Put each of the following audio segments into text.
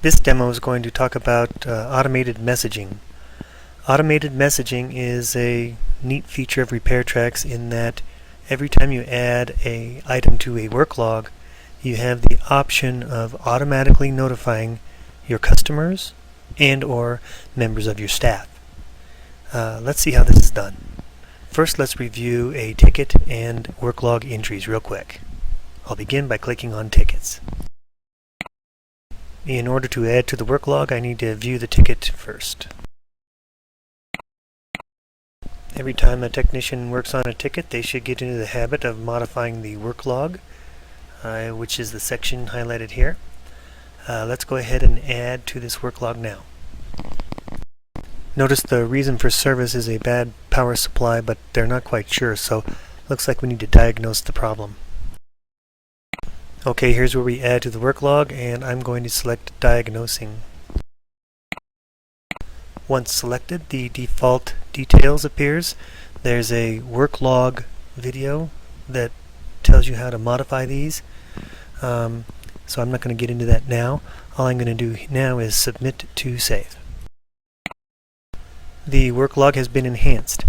This demo is going to talk about automated messaging. Automated messaging is a neat feature of RepairTRAX in that every time you add an item to a work log, you have the option of automatically notifying your customers and or members of your staff. Let's see how this is done. First, let's review a ticket and work log entries real quick. I'll begin by clicking on Tickets. In order to add to the work log, I need to view the ticket first. Every time a technician works on a ticket, they should get into the habit of modifying the work log, which is the section highlighted here. Let's go ahead and add to this work log now. Notice the reason for service is a bad power supply, but they're not quite sure, so looks like we need to diagnose the problem. Okay, here's where we add to the work log, and I'm going to select Diagnosing. Once selected, the default details appears. There's a work log video that tells you how to modify these. So I'm not going to get into that now. All I'm going to do now is Submit to Save. The work log has been enhanced.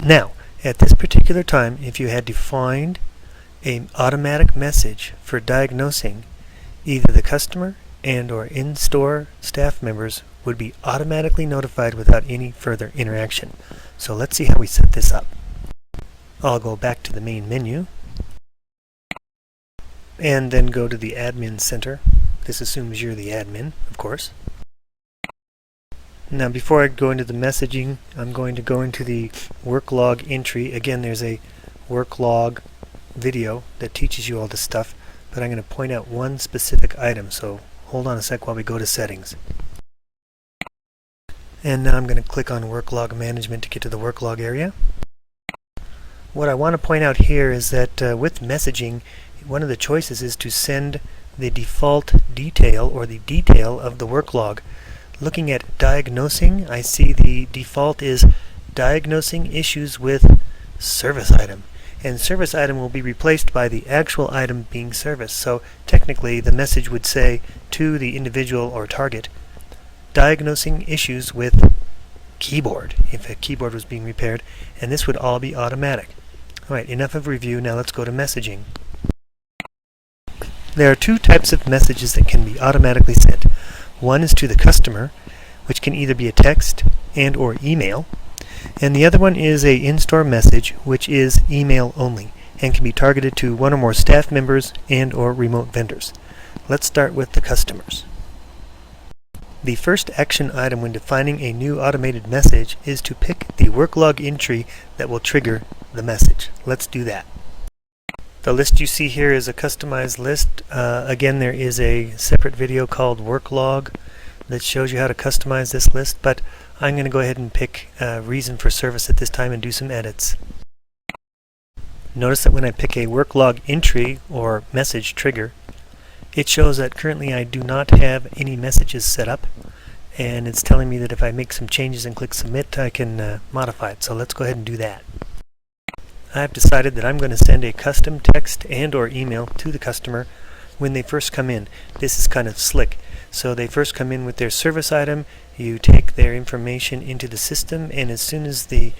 Now, at this particular time, if you had defined an automatic message for diagnosing, either the customer and or in-store staff members would be automatically notified without any further interaction. So let's see how we set this up. I'll go back to the main menu and then go to the Admin Center. This assumes you're the admin, of course. Now before I go into the messaging, I'm going to go into the work log entry. Again, there's a work log video that teaches you all this stuff, but I'm going to point out one specific item, so hold on a sec while we go to Settings. And now I'm going to click on Work Log Management to get to the work log area. What I want to point out here is that with messaging, one of the choices is to send the default detail or the detail of the work log. Looking at diagnosing, I see the default is diagnosing issues with service item. And service item will be replaced by the actual item being serviced. So technically the message would say to the individual or target, diagnosing issues with keyboard, if a keyboard was being repaired, and this would all be automatic. Alright, enough of review, now let's go to messaging. There are two types of messages that can be automatically sent. One is to the customer, which can either be a text and or email, and the other one is a in-store message, which is email only and can be targeted to one or more staff members and or remote vendors. Let's start with the customers. The first action item when defining a new automated message is to pick the work log entry that will trigger the message. Let's do that. The list you see here is a customized list. Again, there is a separate video called Work Log that shows you how to customize this list, but I'm going to go ahead and pick reason for service at this time and do some edits. Notice that when I pick a work log entry or message trigger, it shows that currently I do not have any messages set up, and it's telling me that if I make some changes and click submit, I can modify it. So let's go ahead and do that. I've decided that I'm going to send a custom text and or email to the customer when they first come in. This is kind of slick. So they first come in with their service item, you take their information into the system, and as soon as the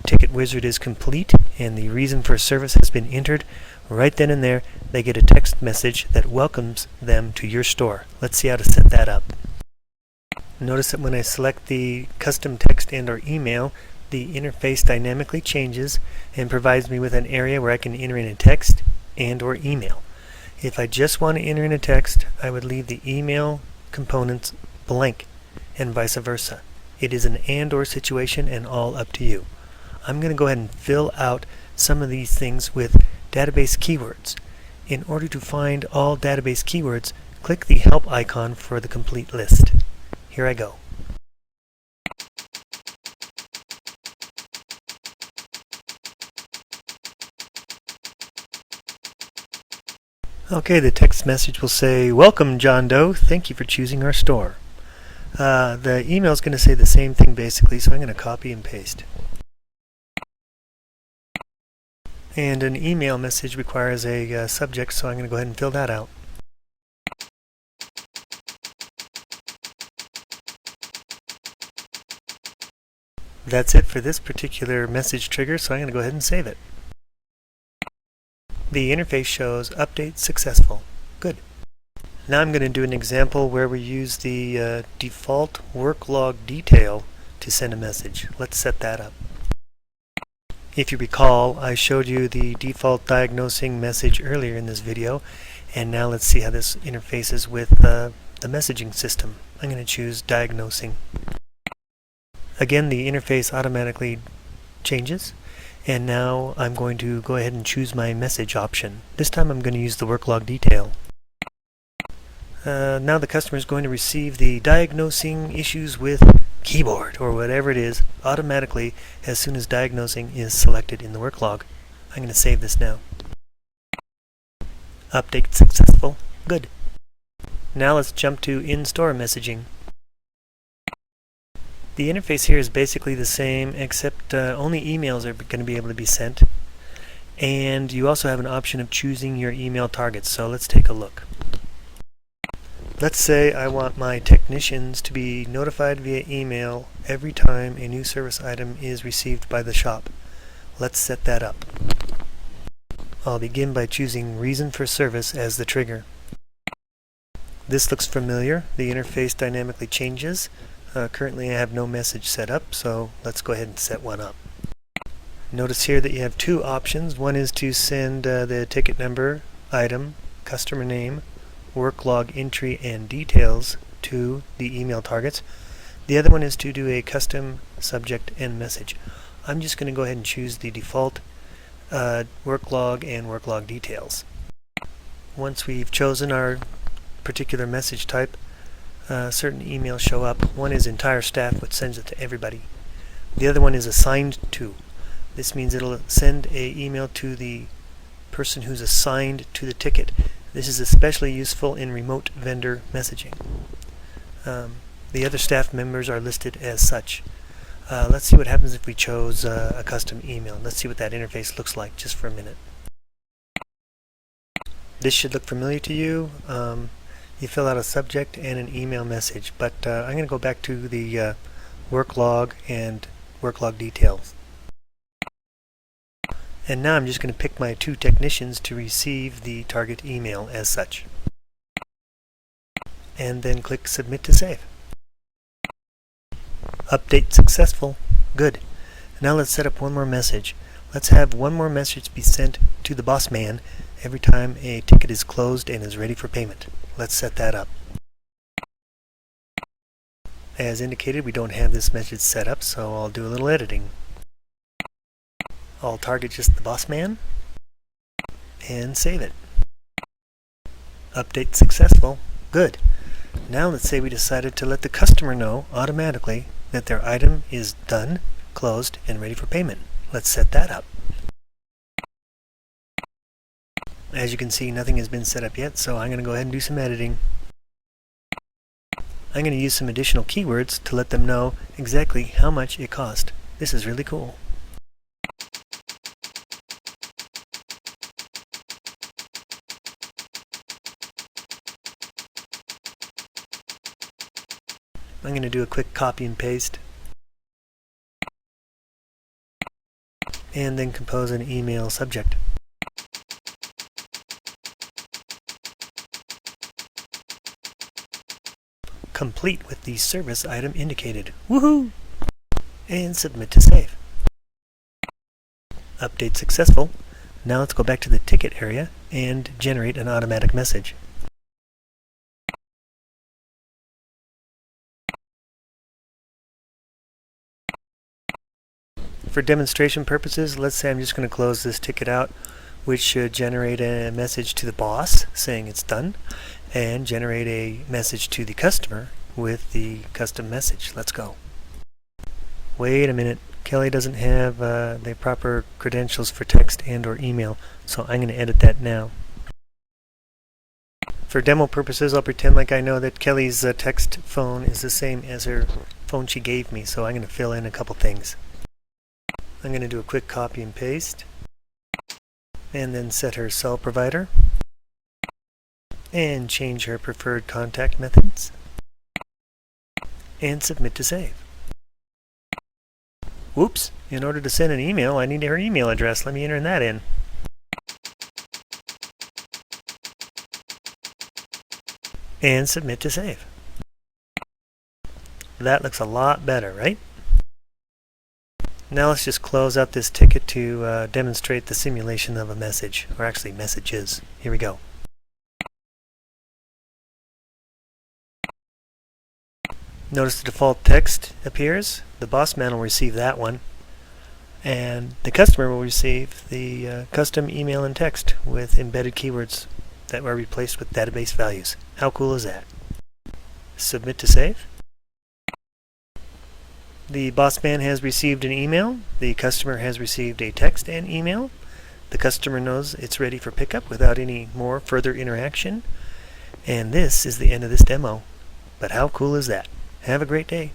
ticket wizard is complete and the reason for service has been entered, right then and there they get a text message that welcomes them to your store. Let's see how to set that up. Notice that when I select the custom text and or email, the interface dynamically changes and provides me with an area where I can enter in a text and or email. If I just want to enter in a text, I would leave the email components blank and vice versa. It is an and or situation and all up to you. I'm going to go ahead and fill out some of these things with database keywords. In order to find all database keywords, click the help icon for the complete list. Here I go. Okay, the text message will say, "Welcome, John Doe. Thank you for choosing our store." The email is going to say the same thing basically, so I'm going to copy and paste. And an email message requires a subject, so I'm going to go ahead and fill that out. That's it for this particular message trigger, so I'm going to go ahead and save it. The interface shows update successful. Good. Now I'm going to do an example where we use the default work log detail to send a message. Let's set that up. If you recall, I showed you the default diagnosing message earlier in this video, and now let's see how this interfaces with the messaging system. I'm going to choose diagnosing. Again, the interface automatically changes, and now I'm going to go ahead and choose my message option. This time I'm going to use the work log detail. Now the customer is going to receive the diagnosing issues with keyboard or whatever it is automatically as soon as diagnosing is selected in the work log. I'm going to save this now. Update successful. Good. Now let's jump to in-store messaging. The interface here is basically the same, except only emails are going to be able to be sent, and you also have an option of choosing your email targets. So let's take a look. Let's say I want my technicians to be notified via email every time a new service item is received by the shop. Let's set that up. I'll begin by choosing reason for service as the trigger. This looks familiar. The interface dynamically changes. Currently I have no message set up, so let's go ahead and set one up. Notice here that you have two options. One is to send the ticket number, item, customer name, work log entry, and details to the email targets. The other one is to do a custom subject and message. I'm just going to go ahead and choose the default work log and work log details. Once we've chosen our particular message type, certain emails show up. One is entire staff, which sends it to everybody. The other one is assigned to. This means it'll send an email to the person who's assigned to the ticket. This is especially useful in remote vendor messaging. The other staff members are listed as such. Let's see what happens if we chose a custom email. Let's see what that interface looks like just for a minute. This should look familiar to you. You fill out a subject and an email message, but I'm going to go back to the work log and work log details. And now I'm just going to pick my two technicians to receive the target email as such. And then click Submit to Save. Update successful. Good. Now let's set up one more message. Let's have one more message be sent to the boss man every time a ticket is closed and is ready for payment. Let's set that up. As indicated, we don't have this message set up, so I'll do a little editing. I'll target just the boss man and save it. Update successful. Good. Now let's say we decided to let the customer know automatically that their item is done, closed, and ready for payment. Let's set that up. As you can see, nothing has been set up yet, so I'm going to go ahead and do some editing. I'm going to use some additional keywords to let them know exactly how much it cost. This is really cool. I'm going to do a quick copy and paste, and then compose an email subject. Complete with the service item indicated. Woohoo! And submit to save. Update successful. Now let's go back to the ticket area and generate an automatic message. For demonstration purposes, let's say I'm just going to close this ticket out, which should generate a message to the boss saying it's done, and generate a message to the customer with the custom message. Let's go. Wait a minute. Kelly doesn't have the proper credentials for text and or email, so I'm going to edit that now. For demo purposes, I'll pretend like I know that Kelly's text phone is the same as her phone she gave me, so I'm going to fill in a couple things. I'm going to do a quick copy and paste, and then set her cell provider, and change her preferred contact methods, and submit to save. Whoops! In order to send an email, I need her email address. Let me enter that in. And submit to save. That looks a lot better, right? Now let's just close out this ticket to demonstrate the simulation of a message, or actually messages. Here we go. Notice the default text appears. The boss man will receive that one, and the customer will receive the custom email and text with embedded keywords that were replaced with database values. How cool is that? Submit to save. The boss man has received an email. The customer has received a text and email. The customer knows it's ready for pickup without any more further interaction. And this is the end of this demo. But how cool is that? Have a great day.